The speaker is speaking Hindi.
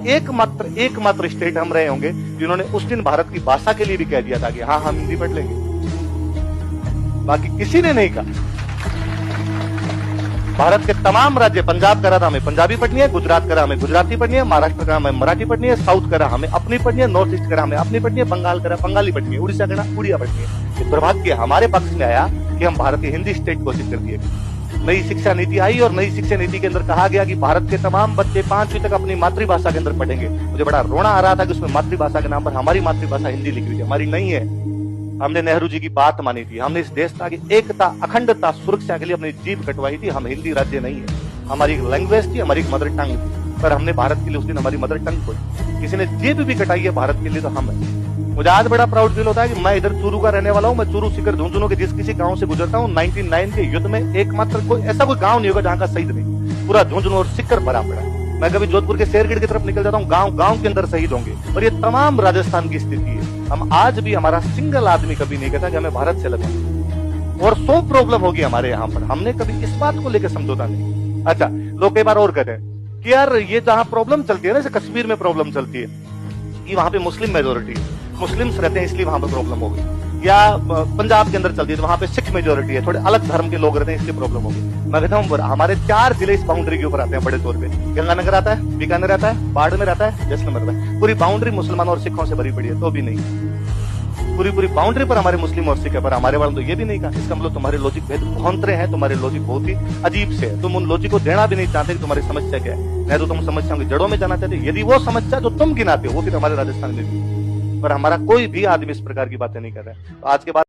एकमात्र स्टेट हम रहे होंगे जिन्होंने उस दिन भारत की भाषा के लिए भी कह दिया था कि हाँ हम हिंदी पढ़ लेंगे, बाकी किसी ने नहीं कहा। भारत के तमाम राज्य, पंजाब करा था हमें पंजाबी पढ़नी है, गुजरात करा हमें गुजराती पढ़नी है, महाराष्ट्र करा हमें मराठी पढ़नी है, साउथ करा हमें अपनी पढ़नी है, नॉर्थ ईस्ट करा हमें अपनी पढ़नी है, बंगाल करा बंगाली पढ़नी है, उड़ीसा करा उड़िया पढ़नी है। ये दुर्भाग्य हमारे पक्ष में आया कि हम भारत की हिंदी स्टेट घोषित कर दिए। नई शिक्षा नीति आई और नई शिक्षा नीति के अंदर कहा गया कि भारत के तमाम बच्चे 5वीं तक अपनी मातृभाषा के अंदर पढ़ेंगे। मुझे बड़ा रोना आ रहा था कि उसमें मातृभाषा के नाम पर हमारी मातृभाषा हिंदी लिखी हुई है, हमारी नहीं है। हमने नेहरू जी की बात मानी थी, हमने इस देश की एकता, अखंडता, सुरक्षा के लिए अपनी जीभ कटवाई थी। हम हिंदी राज्य नहीं है, हमारी एक लैंग्वेज थी, हमारी एक मदर टंग थी, पर हमने भारत के लिए उस दिन हमारी मदर टंग खोई। किसी ने जीभ भी कटाई है भारत के लिए तो हम है। मुझे आज बड़ा प्राउड फील होता है कि मैं इधर चूरू का रहने वाला हूँ। मैं चूरू सीकर झुंझुनू के जिस किसी गांव से गुजरता हूँ, 99 के युद्ध में एकमात्र कोई ऐसा कोई गांव नहीं होगा जहां का शहीद नहीं, पूरा झुंझुनू और सीकर भरा पड़ा है। मैं कभी जोधपुर के शेरगढ़ की तरफ निकल जाता हूँ, गांव के अंदर शहीद होंगे। और ये तमाम राजस्थान की स्थिति है। हम आज भी, हमारा सिंगल आदमी कभी नहीं कहता कि हमें भारत से लगा, और 100 प्रॉब्लम होगी हमारे यहाँ पर, हमने कभी इस बात को लेकर समझौता नहीं। अच्छा, लोग कई बार और कहते हैं कि यार ये जहाँ प्रॉब्लम चलती है ना, जैसे कश्मीर में प्रॉब्लम चलती है कि वहां पे मुस्लिम मेजोरिटी है, मुस्लिम्स रहते हैं इसलिए वहां पर प्रॉब्लम हो गई, या पंजाब के अंदर चलती है तो वहां पे सिख मेजोरिटी है, थोड़े अलग धर्म के लोग रहते हैं इसलिए प्रॉब्लम हो गई। मैं कहता हूँ हमारे 4 जिले इस बाउंड्री के ऊपर आते हैं बड़े तौर पे। गंगानगर आता है, बीकानेर आता है, बाड़मेर आता है, जैसलमेर आता है। पूरी बाउंड्री मुसलमानों और सिखों से भरी पड़ी है, तो भी नहीं। पूरी बाउंड्री पर हमारे मुस्लिम और सिख है, पर हमारे वालों तो ये भी नहीं कहा। इसका मतलब तुम्हारे लॉजिक भेद भौंतरे हैं, तुम्हारे लॉजिक बहुत ही अजीब से है। तुम उन लॉजिक को देना भी नहीं चाहते कि तुम्हारी समस्या क्या है, नहीं तो तुम समस्याओं की जड़ों में जाना चाहते। यदि वो समस्या जो तुम गिनाते हो वो फिर हमारे राजस्थान में भी, पर हमारा कोई भी आदमी इस प्रकार की बातें नहीं कर रहा है। तो आज के बाद